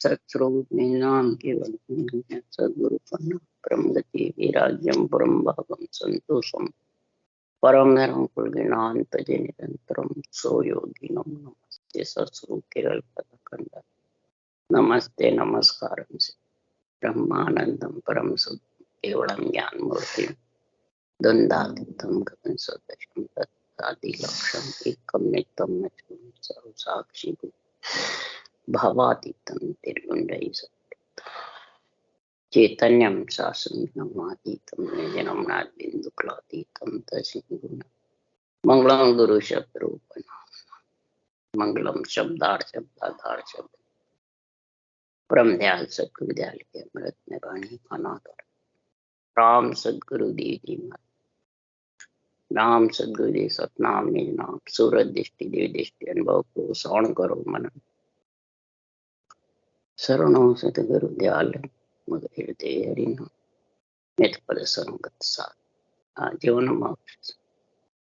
सत्स्वरूप नाम केवल सद्गुरु परम गति वैराग्यम परम भागम संतोषम परम धर्म कुलज्ञान तजे निरंतरम सो योगी नमस्ते सत्स्वरूप केवल पदखंड नमस्ते नमस्कारम से ब्रह्मानंदम परम सुख केवलम ज्ञान मूर्ति द्वंद्वातीतम गगन सदृशम तत्सादि लक्ष्यम एकम नित्यम अच्युतम सर्व साक्षी भावातीतम निर्गुण्डैः चैतन्यम शासनमातीतम निजनम नादबिंदुक्लातीतम तस्मिन् मंगलम गुरु शब्द रूपण मंगलम शब्दाधार शब्द परम दयाल सद्गुरु दयाल के अमृत में वाणी अनादर राम सद्गुरु देव जी नाम सद्गुरु देव सतनाम निज नाम सूरत दृष्टि देव दृष्टि अनुभव को श्रवण करो मन शरणों सतगुरु दयाल मगर हृदय हरिना मित पद संगत साथ आजीवन मोक्ष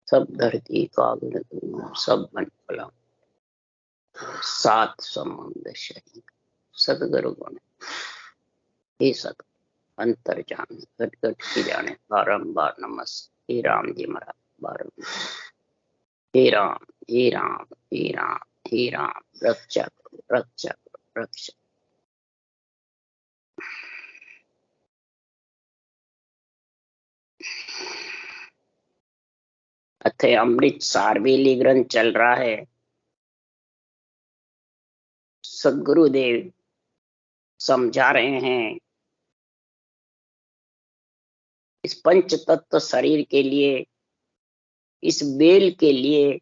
सब धरती कागज सब मन फला सात संबंध शरीर सतगुरु गुण हे सत अंतर जान घट घट की जाने बारंबार नमस्ते हे राम जी महाराज बारंबार हे राम हे राम हे राम हे राम रक्षा करो रक्षा करो रक्षा अथे अमृत सारवेली ग्रंथ चल रहा है। सद्गुरुदेव समझा रहे हैं इस पंच तत्व शरीर के लिए, इस बेल के लिए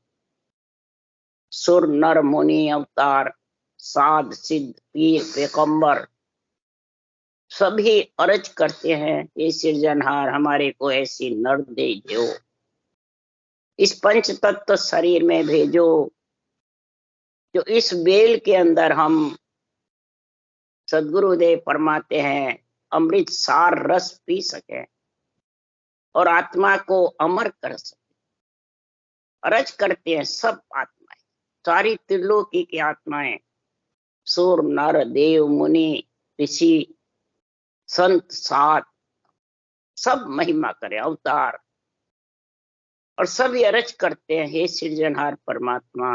सुर नर मुनि अवतार साध सिद्ध पीर पैगंबर सभी अर्ज करते हैं, ये सृजनहार हमारे को ऐसी नर दे दो, इस पंच तत्व शरीर में भेजो जो इस बेल के अंदर हम सद्गुरुदेव फरमाते हैं अमृत सार रस पी सके और आत्मा को अमर कर सके। अर्ज करते हैं सब आत्माएं, सारी त्रिलोकी की आत्माएं, सुर नर देव मुनि ऋषि संत साध सब महिमा करें अवतार, और सभी अर्ज करते हैं हे सृजनहार परमात्मा।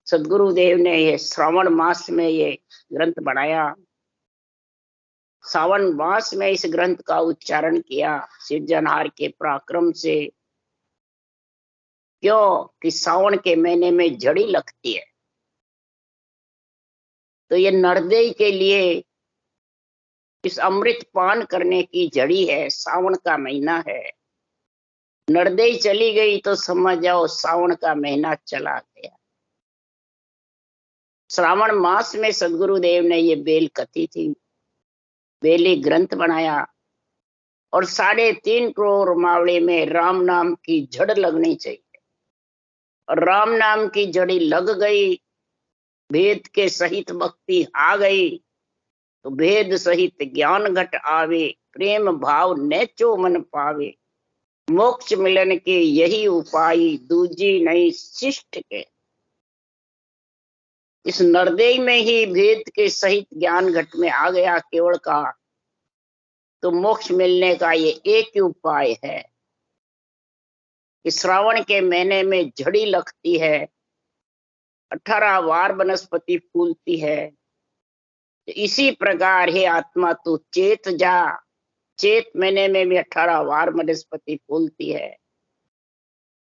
सद्गुरुदेव ने ये श्रावण मास में ये ग्रंथ बनाया, सावन मास में इस ग्रंथ का उच्चारण किया सृजनहार के पराक्रम से। क्यों कि सावन के महीने में झड़ी लगती है, तो ये नरदेई के लिए इस अमृत पान करने की झड़ी है। सावन का महीना है, नरदेई चली गई तो समझ जाओ सावन का महीना चला गया। श्रावण मास में सद्गुरुदेव ने ये बेल कथी थी, बेली ग्रंथ बनाया, और 3.5 करोड़ मावड़े में राम नाम की जड़ लगनी चाहिए, और राम नाम की जड़ी लग गई, भेद के सहित भक्ति आ गई, तो भेद सहित ज्ञान घट आवे, प्रेम भाव नेचो मन पावे, मोक्ष मिलन के यही उपाय दूजी नहीं शिष्ट के। इस नरदेई में ही भेद के सहित ज्ञान घट में आ गया केवल का, तो मोक्ष मिलने का ये एक ही उपाय है कि श्रावण के महीने में झड़ी लगती है, 18 बार वनस्पति फूलती है, तो इसी प्रकार हे आत्मा तू चेत जा, चेत महीने में भी 18 बार वनस्पति फूलती है।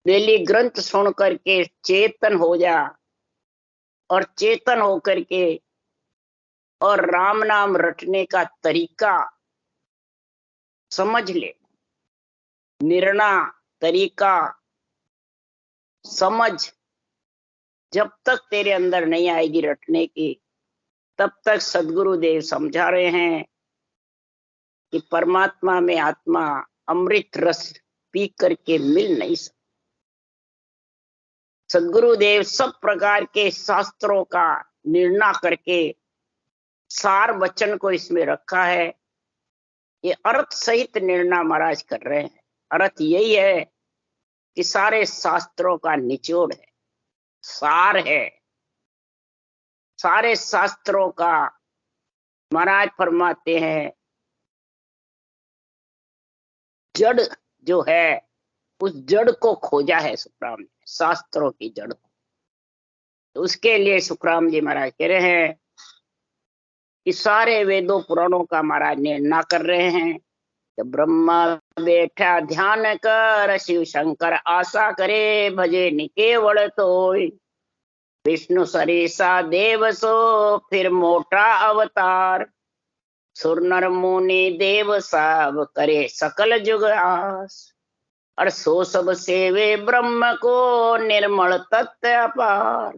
बेली ग्रंथ सुन करके चेतन हो जा, और चेतन होकर के और राम नाम रटने का तरीका समझ ले, निर्णय तरीका समझ। जब तक तेरे अंदर नहीं आएगी रटने की, तब तक सद्गुरुदेव समझा रहे हैं कि परमात्मा में आत्मा अमृत रस पी करके मिल नहीं सकता। सद्गुरुदेव सब प्रकार के शास्त्रों का निर्णय करके सार वचन को इसमें रखा है। ये अर्थ सहित निर्णय महाराज कर रहे हैं। अर्थ यही है कि सारे शास्त्रों का निचोड़ है, सार है। सारे शास्त्रों का महाराज फरमाते हैं जड़ जो है उस जड़ को खोजा है सुखराम ने, शास्त्रों की जड़ को। तो उसके लिए सुखराम जी महाराज कह रहे हैं कि सारे वेदों पुराणों का महाराज निर्णय कर रहे हैं कि ब्रह्मा बैठा ध्यान कर, शिव शंकर आशा करे, भजे निकेवल तोय, विष्णु सरीसा देव सो, फिर मोटा अवतार, सुर नर मुनि देव सब करे सकल जुग आस, और सो सब सेवे ब्रह्म को, निर्मल तत्व अपार।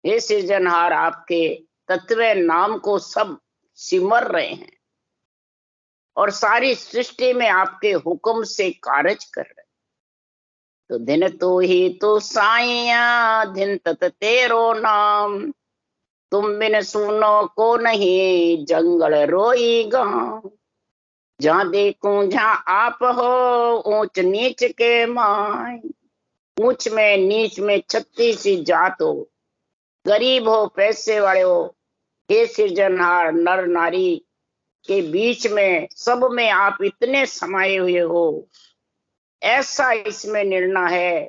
हे सृजनहार, आपके तत्व नाम को सब सिमर रहे हैं और सारी सृष्टि में आपके हुक्म से कार्य कर रहे। तो दिन तो ही तो साइया, दिन तत तेरो नाम, तुम बिन सुनो को नहीं, जंगल रोई गांव, जहां देखूं जहां आप हो, ऊंच नीच के माय, ऊंच में नीच में 36 जात हो, गरीब हो पैसे वाले हो, हे सृजनहार नर नारी के बीच में सब में आप इतने समाये हुए हो। ऐसा इसमें निर्णय है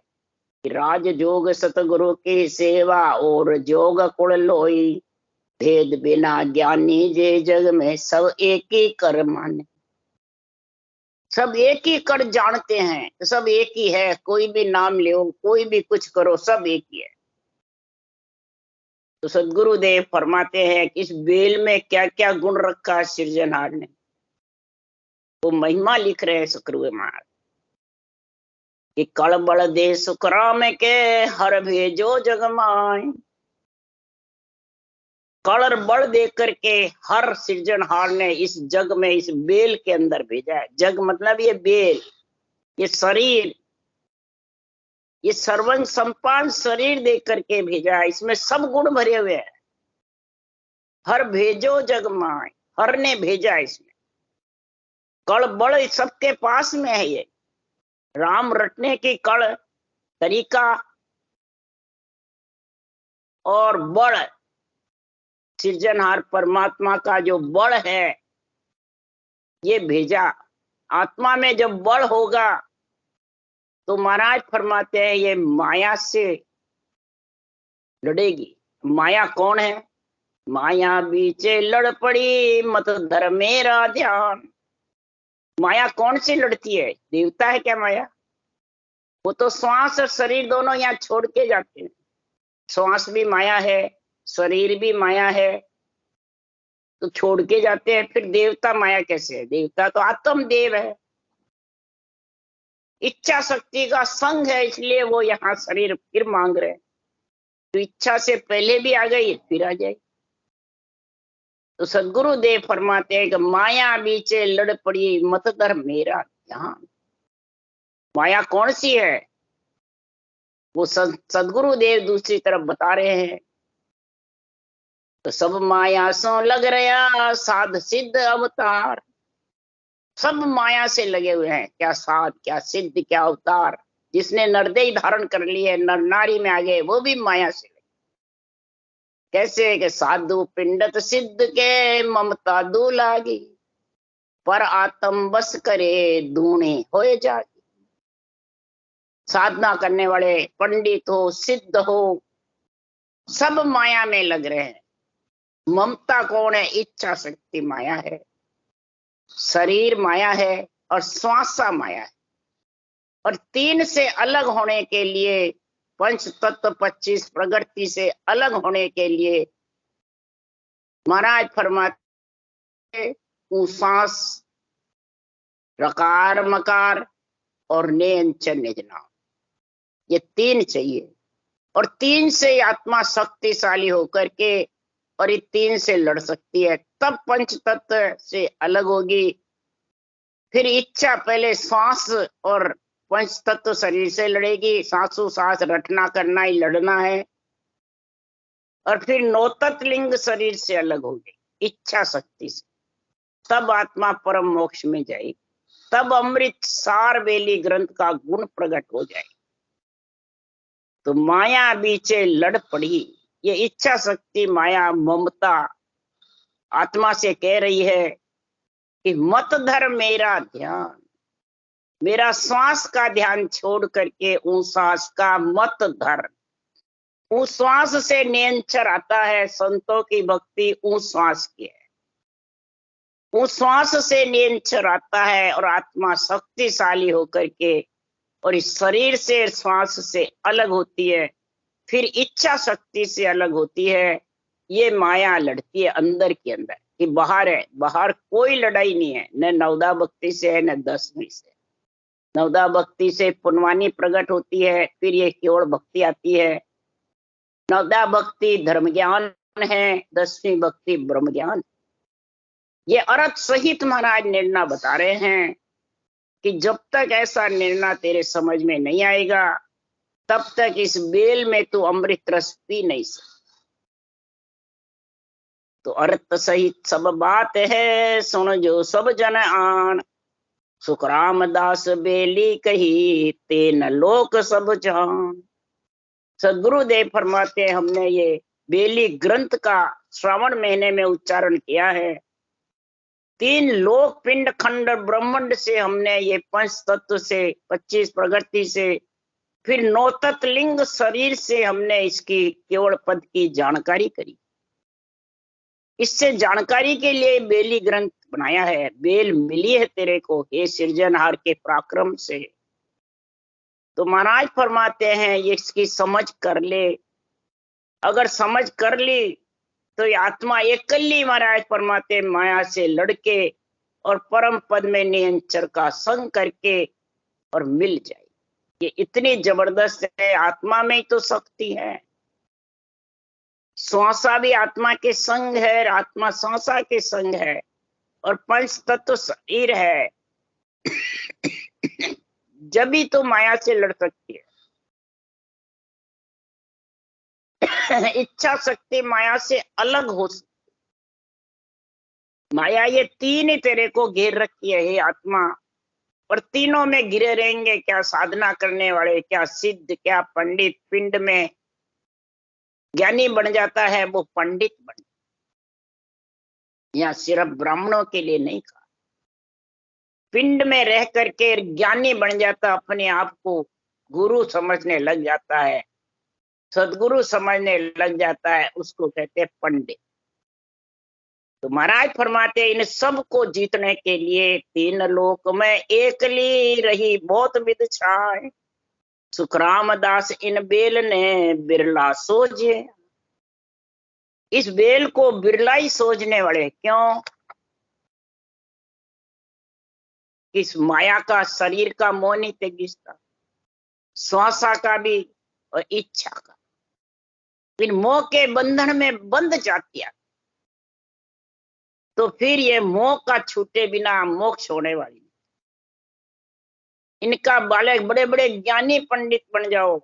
कि राज जोग सतगुरु की सेवा, और जोग कुल लोई, भेद बिना ज्ञानी जे जग में, सब एक ही कर माने। सब एक ही कर जानते हैं, सब एक ही है, कोई भी नाम लो, कोई भी कुछ करो, सब एक ही है। तो सदगुरुदेव फरमाते हैं कि इस बेल में क्या क्या गुण रखा है सृजनहार ने, वो महिमा लिख रहे हैं सुखदेव महाराज कि कल बल दे सुखराम के, हर भेजो जग माय। कल और बल दे करके हर सृजनहार ने इस जग में, इस बेल के अंदर भेजा है। जग मतलब ये बेल, ये शरीर, ये सर्वंग संपान शरीर दे करके भेजा है। इसमें सब गुण भरे हुए हैं। हर भेजो जग माय, हर ने भेजा इसमें। कल बल सबके पास में है। ये राम रटने की कल तरीका और बल, सृजनहार परमात्मा का जो बल है ये भेजा। आत्मा में जब बल होगा तो महाराज फरमाते हैं ये माया से लड़ेगी। माया कौन है? माया बीचे लड़ पड़ी, मत धर मेरा ध्यान। माया कौन सी लड़ती है? देवता है क्या माया? वो तो श्वास और शरीर दोनों यहाँ छोड़ के जाते हैं। श्वास भी माया है, शरीर भी माया है, तो छोड़ के जाते हैं। फिर देवता माया कैसे है? देवता तो आत्म देव है, इच्छा शक्ति का संग है, इसलिए वो यहाँ शरीर फिर मांग रहे हैं। तो इच्छा से पहले भी आ गई फिर आ जाए। तो सदगुरु देव फरमाते हैं कि माया बीचे लड़ पड़ी, मत धर मेरा ध्यान। माया कौन सी है? वो सदगुरु देव दूसरी तरफ बता रहे हैं। तो सब माया सो लग रहा, साध सिद्ध अवतार। सब माया से लगे हुए हैं, क्या साध, क्या सिद्ध, क्या अवतार। जिसने नरदेह धारण कर ली है, नर नारी में आ गए, वो भी माया से लगे। कैसे कि साधु पिंडत सिद्ध के, ममता दू लागी, पर आत्म बस करे, धूणे होए जागी। साधना करने वाले पंडित हो, सिद्ध हो, सब माया में लग रहे हैं। ममता कौन है? इच्छा शक्ति माया है, शरीर माया है और श्वासा माया है। और तीन से अलग होने के लिए, पंच तत्व 25 प्रकृति से अलग होने के लिए महाराज फरमाते सांस, रकार मकार और नेंचन निजना, ये तीन चाहिए। और तीन से आत्मा शक्तिशाली होकर के और ये तीन से लड़ सकती है, तब पंच तत्व से अलग होगी। फिर इच्छा पहले श्वास और पंच तत्व शरीर से लड़ेगी, सांसों सांस रटना करना ही लड़ना है। और फिर नौतत्व लिंग शरीर से अलग होगी इच्छा शक्ति से, तब आत्मा परम मोक्ष में जाएगी। तब अमृत सार बेली ग्रंथ का गुण प्रकट हो जाएगा। तो माया बीचे लड़ पड़ी, ये इच्छा शक्ति माया ममता आत्मा से कह रही है कि मत धर मेरा ध्यान, मेरा श्वास का ध्यान छोड़ करके उस श्वास का मत धर। उस श्वास से नियंत्रण आता है, संतों की भक्ति उस श्वास की है, उस श्वास से नियंत्रण आता है और आत्मा शक्तिशाली होकर के और इस शरीर से श्वास से अलग होती है, फिर इच्छा शक्ति से अलग होती है। ये माया लड़ती है अंदर के अंदर कि बाहर है, बाहर कोई लड़ाई नहीं है, न नवदा भक्ति से है न दसवीं से। नवदा भक्ति से पुनवानी प्रकट होती है, फिर ये केवल भक्ति आती है। नवदा भक्ति धर्म ज्ञान है, दसवीं भक्ति ब्रह्म ज्ञान। ये अर्थ सहित महाराज निर्णय बता रहे हैं कि जब तक ऐसा निर्णय तेरे समझ में नहीं आएगा तब तक इस बेल में तू अमृत रस पी नहीं सकता। तो अर्थ सहित सब बात है, सुन जो सब जन आन। सुख रामदास बेली कही, तेन लोक सब जान। सदगुरुदेव फरमाते हमने ये बेली ग्रंथ का श्रावण महीने में उच्चारण किया है। 3 लोक पिंड खंड ब्रह्मांड से हमने ये 5 तत्व से 25 प्रगति से फिर 9 तत्व लिंग शरीर से हमने इसकी केवल पद की जानकारी करी। इससे जानकारी के लिए बेली ग्रंथ बनाया है। बेल मिली है तेरे को हे सृजनहार के पराक्रम से। तो महाराज फरमाते हैं ये इसकी समझ कर ले। अगर समझ कर ली तो ये आत्मा एकली महाराज फरमाते माया से लड़के और परम पद में नियंत्रण का संग करके और मिल जाए। ये इतनी जबरदस्त है, आत्मा में ही तो शक्ति है। श्वासा भी आत्मा के संग है, आत्मा श्वासा के संग है और 5 तत्व शरीर है। जब भी तो माया से लड़ सकती है। इच्छा शक्ति माया से अलग हो सकती। माया ये 3 ही तेरे को घेर रखी है हे आत्मा, और तीनों में घिरे रहेंगे। क्या साधना करने वाले, क्या सिद्ध, क्या पंडित। पिंड में ज्ञानी बन जाता है वो पंडित बन। यहाँ सिर्फ ब्राह्मणों के लिए नहीं कहा। पिंड में रह करके ज्ञानी बन जाता, अपने आप को गुरु समझने लग जाता है, सदगुरु समझने लग जाता है, उसको कहते हैं पंडित। तो महाराज फरमाते इन सब को जीतने के लिए 3 लोक में एकली रही बहुत विध छाए। सुख रामदास इन बेल ने बिरला सोजे। इस बेल को बिरला ही सोचने वाले। क्यों? इस माया का शरीर का मोह नहीं तेगिस्ता, श्वासा का भी और इच्छा का। इन मोह के बंधन में बंध जाती है तो फिर ये मोह का छूटे बिना मोक्ष होने वाली। इनका बालक बड़े बड़े ज्ञानी पंडित बन जाओ,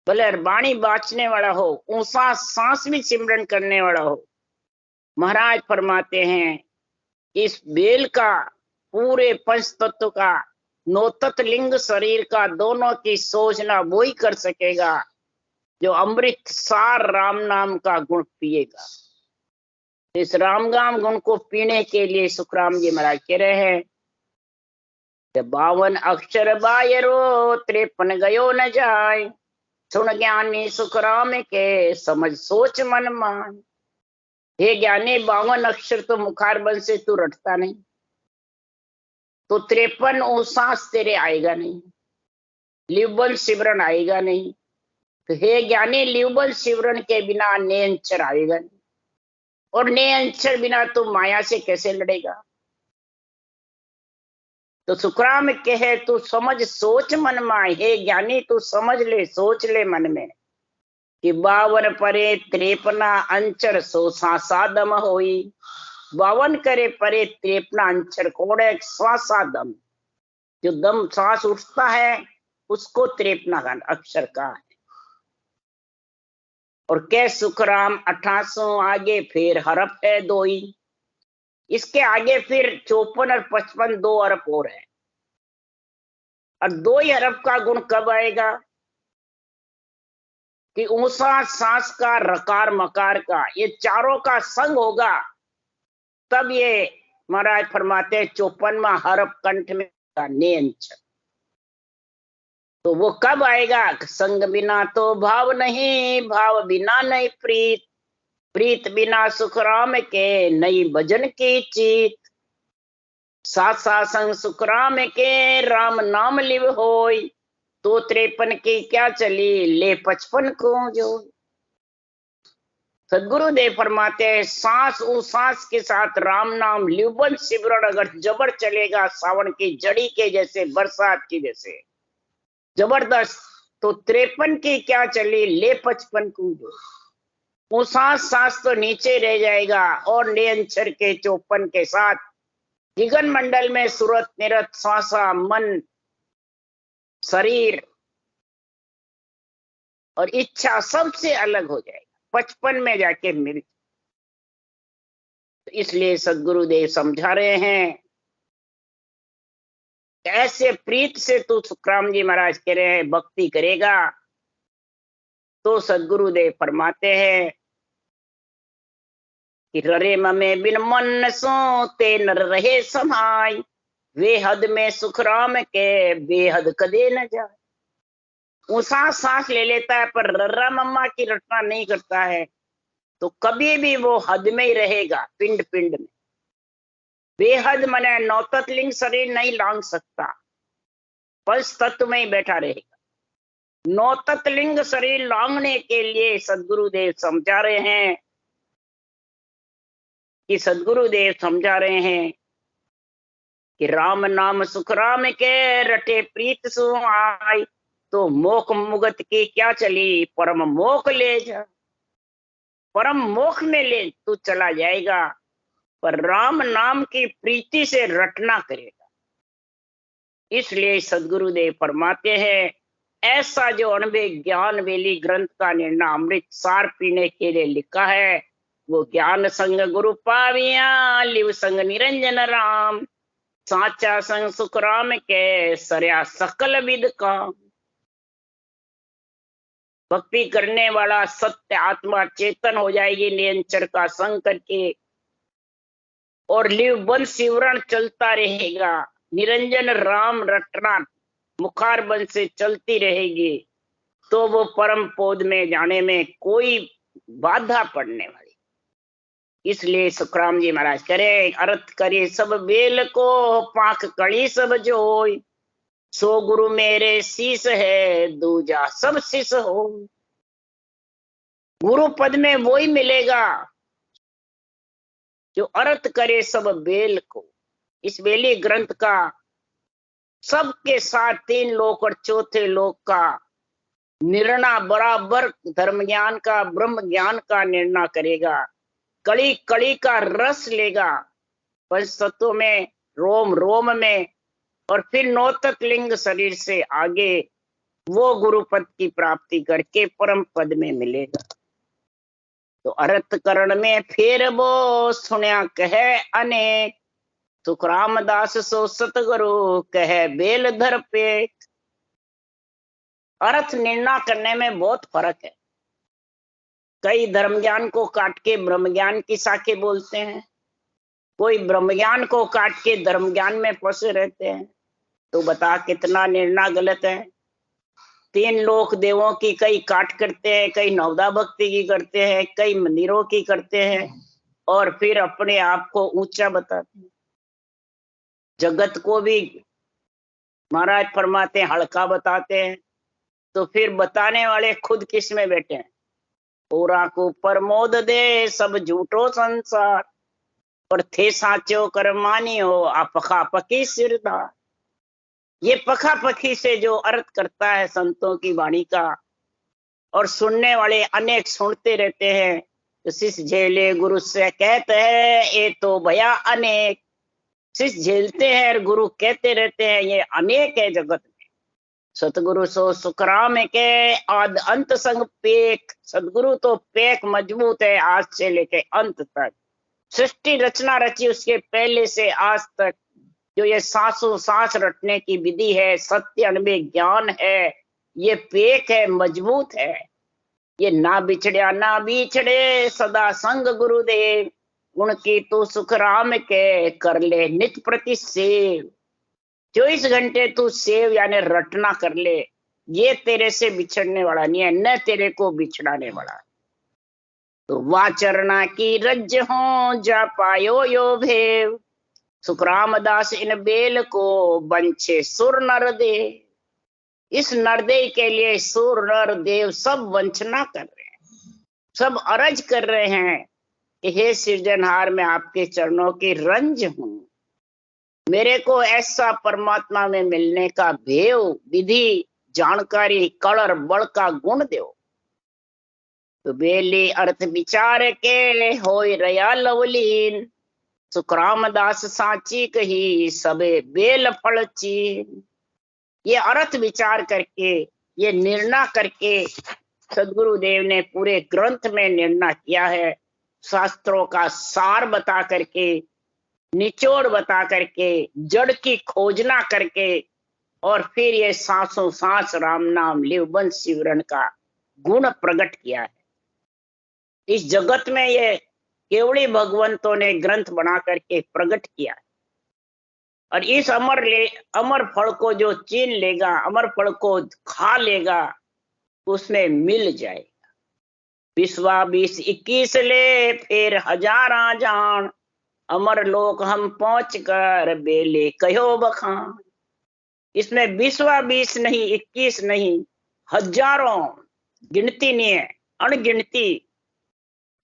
भले वाणी बाचने वाला हो, ऊंचा सांस भी सिमरन करने वाला हो, महाराज फरमाते हैं इस बेल का पूरे 5 तत्व का 9 तत्व लिंग शरीर का दोनों की सोचना वो ही कर सकेगा जो अमृत सार राम नाम का गुण पिएगा। इस राम नाम गुण को पीने के लिए सुखराम जी महाराज कह रहे हैं 52 अक्षर बायरो 53 गयो न जाए। सुन ज्ञानी सुखराम के समझ सोच मन मान। हे ज्ञानी 52 अक्षर तो मुखारबंद से तू रटता नहीं तो 53 सांस तेरे आएगा नहीं, लिवबल सिमरन आएगा नहीं। तो हे ज्ञानी लिवबल सिमरन के बिना नियंत्रण आएगा नहीं, और नियंत्रण बिना तो माया से कैसे लड़ेगा। तो सुखराम कहे तू समझ सोच मन माए। हे ज्ञानी तू समझ ले, सोच ले मन में कि 52 परे 53 अंचर सो सादम होई। 52 करे परे 53 अंचर कौन है? श्वासा दम। जो दम सांस उठता है उसको 53 अक्षर का है। और के सुखराम 88 आगे फिर हरफ है 2 ही। इसके आगे फिर 54 और 55 2 अरब और है। और 2 ही अरब का गुण कब आएगा? कि ऊंसा सांस का, रकार मकार का, ये चारों का संग होगा, तब ये महाराज फरमाते 54वां हरफ कंठ में नेंच। तो वो कब आएगा? संग बिना तो भाव नहीं, भाव बिना नहीं प्रीत, प्रीत बिना सुख राम के, नई भजन की चीत। साथ संग सुख राम के, राम नाम लिव होय, तो 53 की क्या चली, ले 55 को जो। सदगुरुदेव फरमाते हैं सांस उस सांस के साथ राम नाम लिवबन सिमरन अगर जबर चलेगा, सावन की जड़ी के जैसे, बरसात की जैसे जबरदस्त, तो 53 की क्या चली, ले 55 को जो। वो सांस तो नीचे रह जाएगा, और नियंचर के 54 के साथ जिगन मंडल में सूरत निरत श्वासा मन शरीर और इच्छा सबसे अलग हो जाएगा, 55 में जाके मिल। तो इसलिए सदगुरुदेव समझा रहे हैं, ऐसे प्रीत से तू सुखराम जी महाराज कह रहे हैं भक्ति करेगा, तो सदगुरुदेव फरमाते हैं कि ररे ममे बिन मन सो ते नर रहे समाय, वे हद में सुखराम के बेहद कदे न जाए। वो सांस ले लेता है पर रर्रा मम्मा की रचना नहीं करता है, तो कभी भी वो हद में ही रहेगा, पिंड पिंड में। बेहद मने नौतत्लिंग शरीर नहीं लांग सकता, पंच तत्व में ही बैठा रहेगा। नौतत्लिंग शरीर लांगने के लिए सदगुरुदेव समझा रहे हैं कि राम नाम सुख राम के, रटे प्रीत सु आई, तो मोख मुगत की क्या चली, परम मोख ले जा। परम मोख में ले तू चला जाएगा, पर राम नाम की प्रीति से रटना करेगा। इसलिए सदगुरुदेव फरमाते हैं, ऐसा जो अणबे ज्ञान वेली ग्रंथ का निर्णय अमृत सार पीने के लिए लिखा है, वो ज्ञान संग गुरु पाविया, लिव संग निरंजन राम, साचा संग सुख राम के, सरया सकल विद काम। भक्ति करने वाला सत्य आत्मा चेतन हो जाएगी निरंतर का संग करके, और लिव बन सिवरण चलता रहेगा, निरंजन राम रटना मुखार बन से चलती रहेगी, तो वो परम पद में जाने में कोई बाधा पड़ने वाली। इसलिए सुखराम जी महाराज करे, अर्थ करे सब बेल को, पाख कड़ी सब जोय, सो गुरु मेरे शीस है, दूजा सब शीस हो। गुरु पद में वो ही मिलेगा जो अर्थ करे सब बेल को। इस बेली ग्रंथ का सबके साथ 3 लोक और चौथे लोक का निर्णय बराबर धर्म ज्ञान का, ब्रह्म ज्ञान का निर्णय करेगा, कड़ी कड़ी का रस लेगा, पंच तत्वों में, रोम रोम में, और फिर नौतत्लिंग शरीर से आगे वो गुरु पद की प्राप्ति करके परम पद में मिलेगा। तो अर्थ करण में फेर वो, सुन्या कहे अनेक, सुख रामदास सो सतगुरु कहे बेल धर पेट। अर्थ निर्णय करने में बहुत फर्क है। कई धर्म ज्ञान को काट के ब्रह्म ज्ञान की शाखे बोलते हैं, कोई ब्रह्म ज्ञान को काट के धर्म ज्ञान में फंसे रहते हैं। तो बता कितना निर्णय गलत है। 3 लोक देवों की कई काट करते हैं, कई नवदा भक्ति की करते हैं, कई मंदिरों की करते हैं, और फिर अपने आप को ऊंचा बताते हैं। जगत को भी महाराज फरमाते हैं हल्का बताते हैं, तो फिर बताने वाले खुद किस में बैठे हैं। पूरा को प्रमोद दे सब झूठो संसार, और थे साचो कर मानियो आ पखा पकी सिरदार। ये पखा पखी से जो अर्थ करता है संतों की वाणी का, और सुनने वाले अनेक सुनते रहते हैं, तो शिष्य झेले गुरु से कहते हैं ये तो भया अनेक। शिष्य झेलते हैं और गुरु कहते रहते हैं ये अनेक है जगत में। सतगुरु सो सुखराम के आद अंत संग पेक। सदगुरु तो पेक मजबूत है आज से लेके अंत तक। सृष्टि रचना रची उसके पहले से आज तक। जो ये सांसों सांस रटने की विधि है, सत्य अनबे ज्ञान है, ये पेक है, मजबूत है। ये ना बिछड़िया ना बिछड़े सदा संग गुरुदेव, गुण की तू सुख राम के कर ले नित प्रति सेव। 24 घंटे तू सेव यानी रटना कर ले, ये तेरे से बिछड़ने वाला नहीं है, न तेरे को बिछड़ाने वाला। तो वाचरना की रज हो जा पायो यो भेव, सुख रामदास इन बेल को बंछे सुर नर दे। इस नरदेव के लिए सुर नर देव सब वंचना कर रहे हैं, सब अरज कर रहे हैं कि हे सृजनहार, मैं आपके चरणों की रंज हूं, मेरे को ऐसा परमात्मा में मिलने का भेव विधि जानकारी कलर बल का गुण दो। तो बेली अर्थ विचार के होय रया लवलीन, सुख रामदास साची कही सबे बेल फल चीन। ये अर्थ विचार करके, ये निर्णय करके सदगुरुदेव ने पूरे ग्रंथ में निर्णय किया है, शास्त्रों का सार बता करके, निचोड़ बता करके, जड़ की खोजना करके, और फिर ये सांसों सांस राम नाम लिव बंस शिवरण का गुण प्रकट किया है। इस जगत में ये केवड़ी भगवंतों ने ग्रंथ बना करके प्रकट किया है। और इस अमर फल को जो चीन लेगा, अमर फल को खा लेगा, उसमें मिल जाएगा। 20 21 ले फिर हजारा जान, अमर लोक हम पहुंच कर बेले कहो बखान। इसमें 20 नहीं, 21 नहीं, हजारों, गिनती नहीं है, अनगिनती।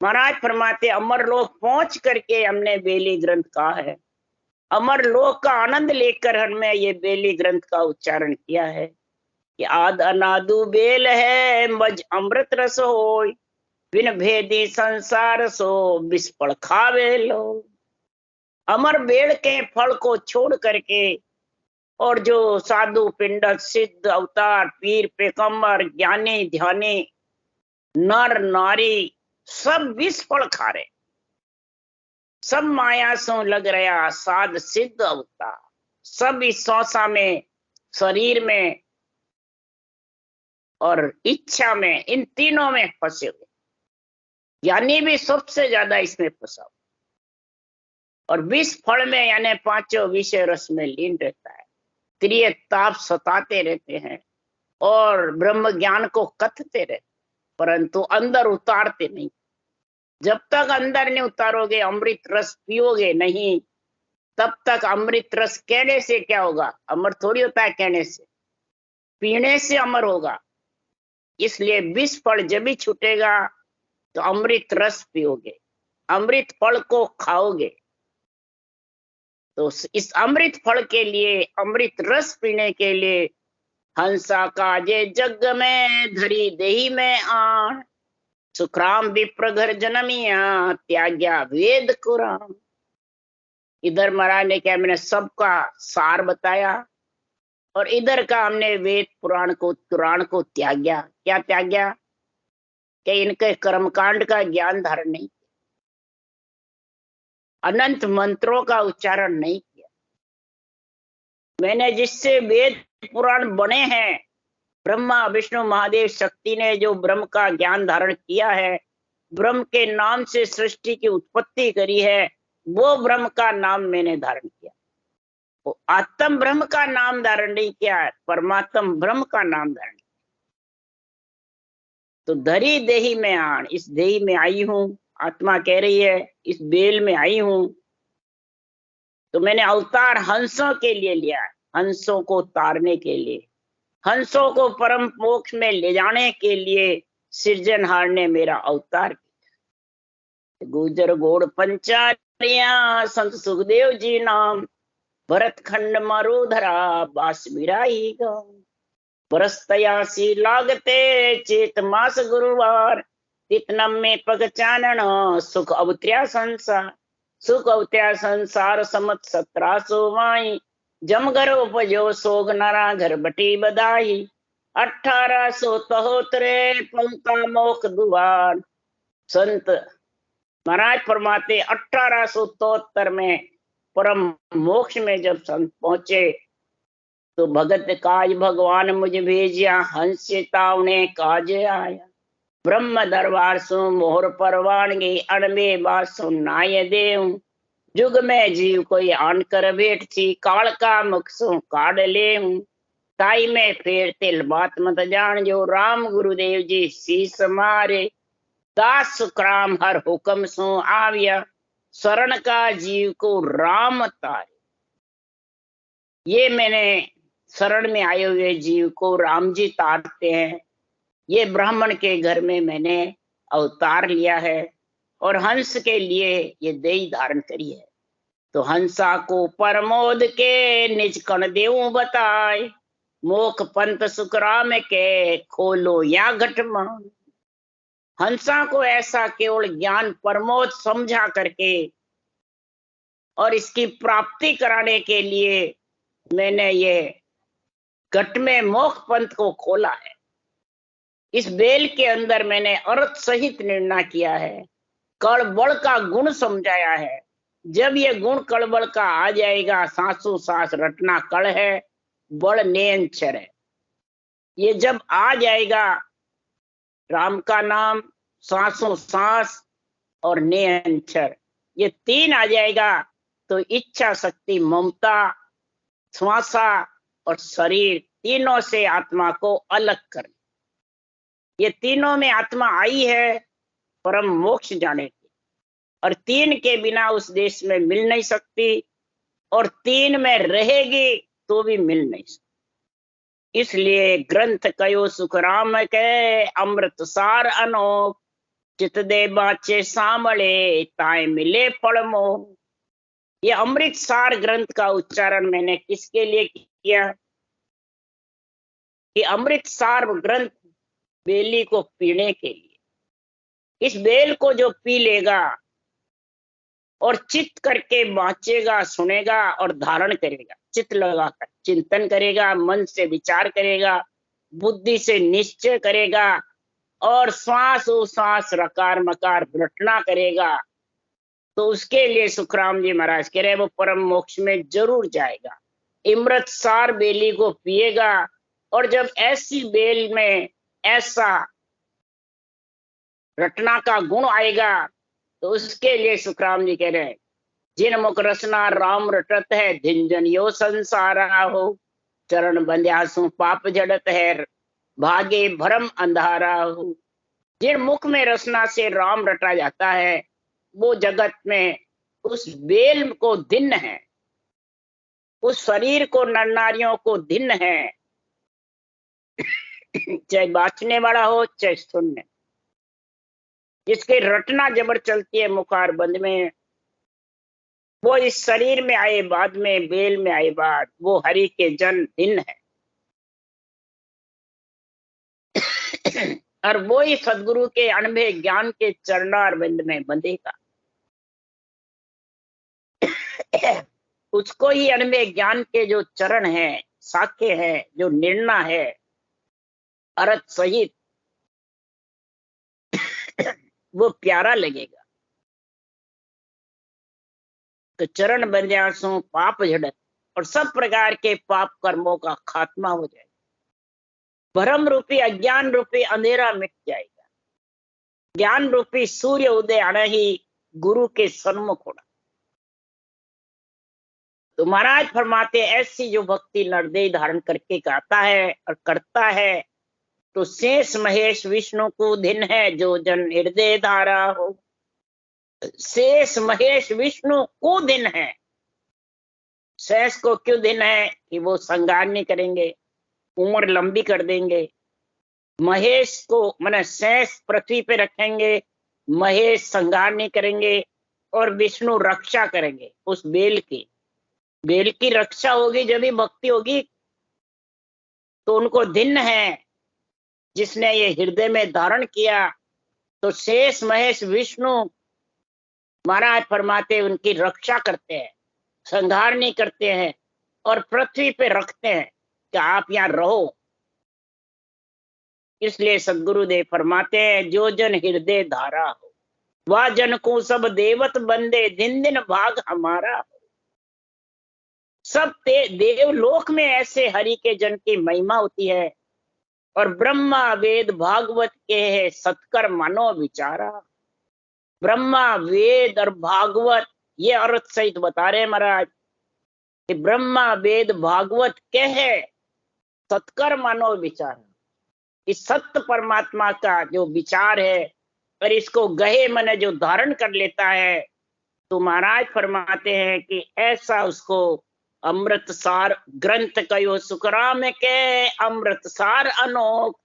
महाराज फरमाते अमर लोक पहुंच करके हमने बेली ग्रंथ कहा है, अमर लोक का आनंद लेकर हमने ये बेली ग्रंथ का उच्चारण किया है कि आद अनादु बेल है मज अमृत रस होय, बिन भेदी संसार सो बिस्पड़ खावे लो। अमर बेल के फल को छोड़ करके और जो साधु पिंडत सिद्ध अवतार पीर पैगंबर ज्ञानी ध्यानी नर नारी सब विष फल खा रहे, सब माया सो लग रहा साध सिद्ध अवतार, सब इस सौसा में, शरीर में और इच्छा में, इन तीनों में फंसे हुए। ज्ञानी भी सबसे ज्यादा इसमें फंसा, और विष फल में यानी पांचों विषय रस में लीन रहता है, त्रिय ताप सताते रहते हैं और ब्रह्म ज्ञान को कथते रहते, परंतु अंदर उतारते नहीं। जब तक अंदर नहीं उतारोगे, अमृत रस पियोगे नहीं, तब तक अमृत रस कहने से क्या होगा, अमर थोड़ी होता है कहने से, पीने से अमर होगा। इसलिए विष फल जब भी छूटेगा तो अमृत रस पियोगे, अमृत फल को खाओगे। तो इस अमृत फल के लिए, अमृत रस पीने के लिए हंसा काजे जग में धरी देही में आन, सुखराम विप्र घर जन्मिया त्याग्या वेद कुरान। इधर महाराज ने क्या, मैंने सबका सार बताया, और इधर का हमने वेद पुराण को त्याग्या। क्या त्याग्या? कि इनके कर्मकांड का ज्ञान धारण नहीं किया, अनंत मंत्रों का उच्चारण नहीं किया। मैंने जिससे वेद पुराण बने हैं, ब्रह्मा विष्णु महादेव शक्ति ने जो ब्रह्म का ज्ञान धारण किया है, ब्रह्म के नाम से सृष्टि की उत्पत्ति करी है, वो ब्रह्म का नाम मैंने धारण किया। वो आत्म ब्रह्म का नाम धारण नहीं किया, परमात्म ब्रह्म का नाम धारण किया। तो धरी देही में आन, इस देही में आई हूं, आत्मा कह रही है, इस बेल में आई हूं। तो मैंने अवतार हंसों के लिए लिया, हंसों को तारने के लिए, हंसों को परम मोक्ष में ले जाने के लिए सृजनहार ने मेरा अवतार किया। गुजर गोड़ पंचारिया संत सुखदेव जी नाम, भरत खंड मरुधरा बास बिराही गाँव। बरसतयासी लागते चेत मास गुरुवार, तितनम में पग चानन सुख अवत्या संसार। सुख अवत्या संसार समत 1700 माई, जमगर उपजो सोग नरा घर बटी बधाई। 1873 पंका मोख दुआर। संत महाराज फरमाते 1873 में परम मोक्ष में जब संत पहुंचे तो भगत काज भगवान मुझ भेजिया, हंस तावने काज आया। ब्रह्म दरबार सु मोहर परवानगी अणबे बासु नाय देव जुग में जीव कोई आन कर बैठ थी काल का मुख सु काढ़ ले ताई में फेर तिल बात मत जान जो राम गुरुदेव जी शीस मारे दास सुखराम हर हुक्म सु आविया शरण का जीव को राम तारे। ये मैंने शरण में आए हुए जीव को राम जी तारते हैं। ये ब्राह्मण के घर में मैंने अवतार लिया है और हंस के लिए ये देही धारण करी है। तो हंसा को परमोद के निज कण देव बताए मोख पंथ सुखराम के खोलो या घटमान। हंसा को ऐसा केवल ज्ञान परमोद समझा करके और इसकी प्राप्ति कराने के लिए मैंने ये घट में मोक्ष पंथ को खोला है। इस बेल के अंदर मैंने अर्थ सहित निर्णय किया है, कड़बड़ का गुण समझाया है। जब ये गुण कड़बड़ का आ जाएगा, सांसों सांस रटना कड़ है, बड़ नेंचर है। ये जब आ जाएगा, राम का नाम, सांसों सांस और नेंचर, ये तीन आ जाएगा तो इच्छा शक्ति, ममता, श्वासा और शरीर, तीनों से आत्मा को अलग कर। ये तीनों में आत्मा आई है परम मोक्ष जाने की, और तीन के बिना उस देश में मिल नहीं सकती, और तीन में रहेगी तो भी मिल नहीं सकती। इसलिए ग्रंथ कयो सुखराम के अमृत सार अनोप चित दे बाचे सामले ताए मिले फल मोह। ये अमृत सार ग्रंथ का उच्चारण मैंने किसके लिए किया कि अमृत सार ग्रंथ बेली को पीने के लिए। इस बेल को जो पी लेगा और चित्त करके बाँचेगा, सुनेगा और धारण करेगा, चित्त लगाकर चिंतन करेगा, मन से विचार करेगा, बुद्धि से निश्चय करेगा और श्वास उश्वास रकार मकार रटना करेगा, तो उसके लिए सुखराम जी महाराज कह रहे वो परम मोक्ष में जरूर जाएगा। अमृत सार बेली को पिएगा, और जब ऐसी बेल में ऐसा रटना का गुण आएगा तो उसके लिए सुखराम जी कह रहे हैं जिन मुख रसना राम रटत है धिंजन यो संसारा हो चरण बंध्यासु पाप जड़त है भागे भरम अंधारा हो। जिन मुख में रसना से राम रटा जाता है वो जगत में उस बेल को धिन्न है, उस शरीर को नर नारियों को धिन्न है, चाहे बाँचने वाला हो चाहे सुनने। जिसके रटना जबर चलती है मुखार बंद में, वो इस शरीर में आए बाद में, बेल में आए बाद, वो हरि के जन भिन्न है। और वो ही सदगुरु के अनभे ज्ञान के चरणारविंद में बंधेगा। उसको ही अनभे ज्ञान के जो चरण है, साखे है, जो निर्णय है अर्थ सहित, वो प्यारा लगेगा। तो चरण बंध्यासु पाप झड़त, और सब प्रकार के पाप कर्मों का खात्मा हो जाएगा। भ्रम रूपी अज्ञान रूपी अंधेरा मिट जाएगा। ज्ञान रूपी सूर्य उदय आना ही गुरु के सन्मुख होना। तो महाराज फरमाते ऐसी जो भक्ति नरदेह धारण करके गाता है और करता है तो शेष महेश विष्णु को दिन है जो जन हृदय धारा हो। शेष महेश विष्णु को दिन है। शेष को क्यों दिन है कि वो श्रृंगार नहीं करेंगे, उम्र लंबी कर देंगे। महेश को माने शेष पृथ्वी पे रखेंगे, महेश श्रृंगार नहीं करेंगे, और विष्णु रक्षा करेंगे उस बेल की। बेल की रक्षा होगी जब भी भक्ति होगी। तो उनको धिन्न है जिसने ये हृदय में धारण किया। तो शेष महेश विष्णु महाराज फरमाते उनकी रक्षा करते हैं, संहार नहीं करते हैं, और पृथ्वी पे रखते हैं कि आप यहाँ रहो। इसलिए सदगुरुदेव फरमाते हैं जो जन हृदय धारा हो वह जन को सब देवत बंदे दिन दिन भाग हमारा हो। सब देवलोक में ऐसे हरि के जन की महिमा होती है और ब्रह्मा वेद भागवत के है सत्कर मानो विचारा। ब्रह्मा वेद और भागवत ये अर्थ सहित बता रहे महाराज कि ब्रह्मा वेद भागवत के है सत्कर मानो विचारा। इस सत्य परमात्मा का जो विचार है और इसको गहे मन जो धारण कर लेता है, तो महाराज फरमाते हैं कि ऐसा उसको अमृतसार ग्रंथ कयो सुखराम के अमृतसार अनोख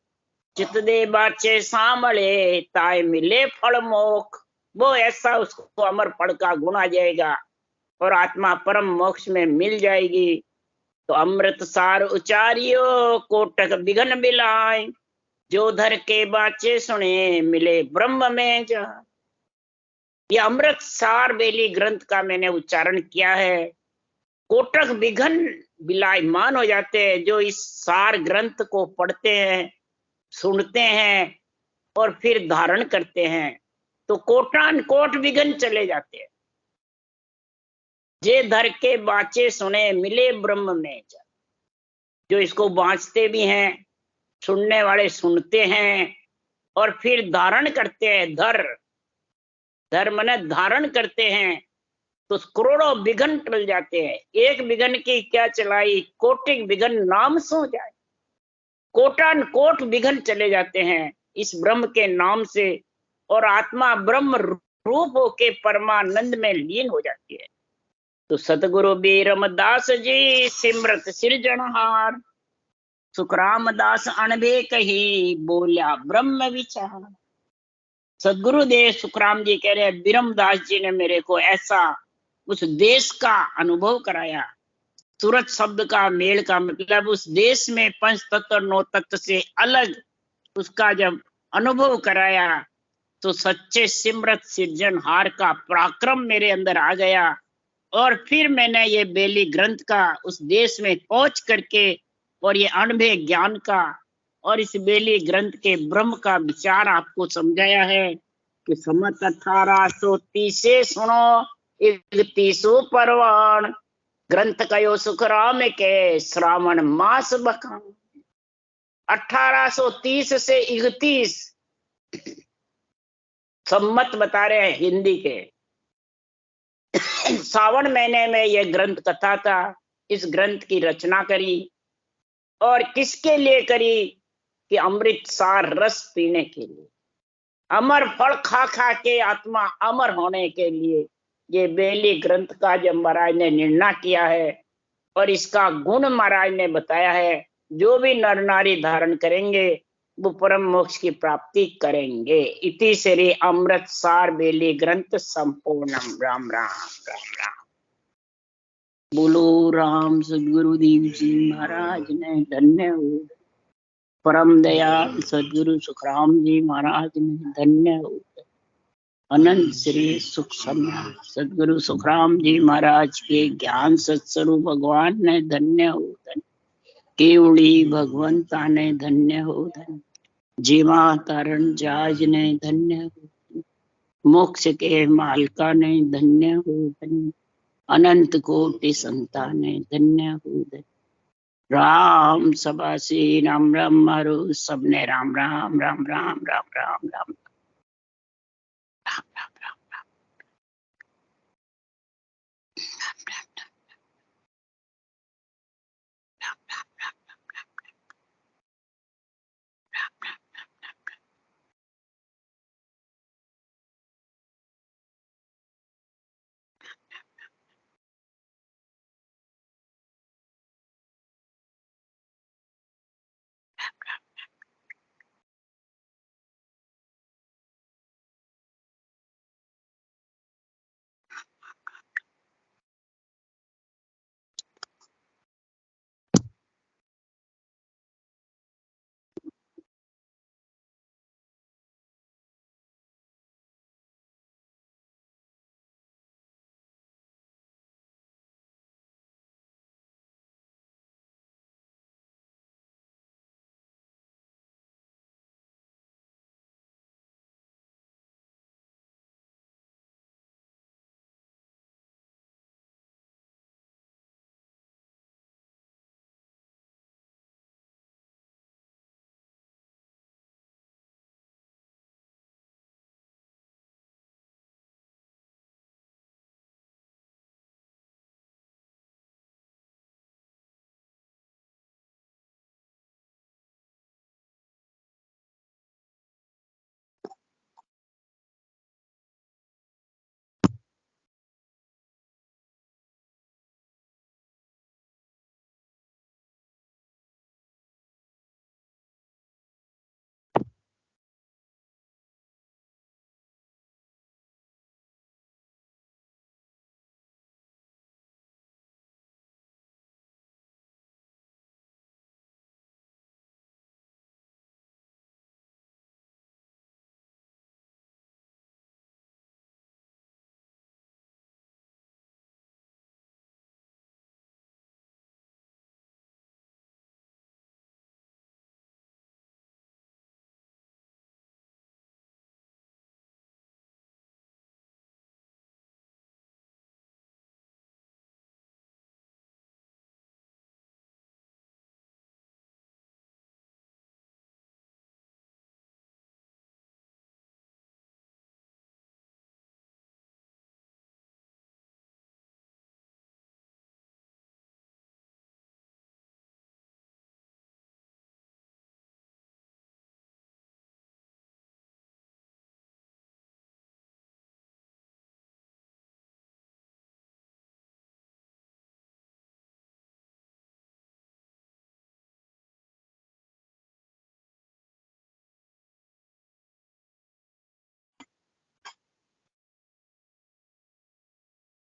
चित दे बाचे सामले ताय मिले फल मोख। वो ऐसा उसको अमर फल का गुण आ जाएगा और आत्मा परम मोक्ष में मिल जाएगी। तो अमृतसार उचारियो कोटक बिघन बिलाय जो धर के बाचे सुने मिले ब्रह्म में जा। ये अमृतसार बेली ग्रंथ का मैंने उच्चारण किया है। कोटक बिघन बिलायमान हो जाते हैं जो इस सार ग्रंथ को पढ़ते हैं, सुनते हैं और फिर धारण करते हैं, तो कोटान कोट विघन चले जाते हैं। जे धर के बाचे सुने मिले ब्रह्म में जा। जो इसको बाँचते भी हैं, सुनने वाले सुनते हैं और फिर धारण करते हैं। धर माने धारण करते हैं, तो करोड़ों विघन टल जाते हैं। एक विघन की क्या चलाई, कोटिक विघन नाम सो जाए। कोटान कोट विघन चले जाते हैं इस ब्रह्म के नाम से, और आत्मा ब्रह्म रूप होके परमानंद में लीन हो जाती है। तो सतगुरु बीरमदास जी सिमरत सिरजनहार सुखराम दास अणबे कही बोल्या ब्रह्म विचार। सदगुरुदेव सुखराम जी कह रहे हैं बीरमदास जी ने मेरे को ऐसा उस देश का अनुभव कराया। सूरत शब्द का मेल का मतलब उस देश में पंच तत्व नौ तत्व से अलग उसका जब अनुभव कराया, तो सच्चे सिमरत सिरजनहार का पराक्रम मेरे अंदर आ गया। और फिर मैंने ये बेली ग्रंथ का उस देश में पहुंच करके और ये अनुभव ज्ञान का और इस बेली ग्रंथ के ब्रह्म का विचार आपको समझाया है कि सम्मत 1830 से सुनो 31 परवान ग्रंथ कयो सुखराम के श्रावण मास बखान। 1830 से 31 सम्मत बता रहे हैं हिंदी के। सावन महीने में यह ग्रंथ कथा था। इस ग्रंथ की रचना करी और किसके लिए करी कि अमृतसार रस पीने के लिए, अमर फल खा खा के आत्मा अमर होने के लिए ये बेली ग्रंथ का जब महाराज ने निर्णय किया है और इसका गुण महाराज ने बताया है। जो भी नर नारी धारण करेंगे वो परम मोक्ष की प्राप्ति करेंगे। इति श्री अमृतसार बेली ग्रंथ संपूर्णम। राम राम राम राम। बोलो राम सदगुरुदेव जी महाराज ने धन्य हो। परम दयाल सदगुरु सुखराम जी महाराज ने धन्य हो। अनंत श्री सुख समय सदगुरु सुखराम जी महाराज के ज्ञान सत्स्वरूप भगवान ने धन्य हो। केवड़ी भगवंता ने धन्य हो। जीवा तारण जाज ने धन्य हो। मोक्ष के मालका ने धन्य हो। अनंत कोटि संता ने धन्य हो। राम सबासी राम राम मारो सबने राम राम राम राम राम राम राम।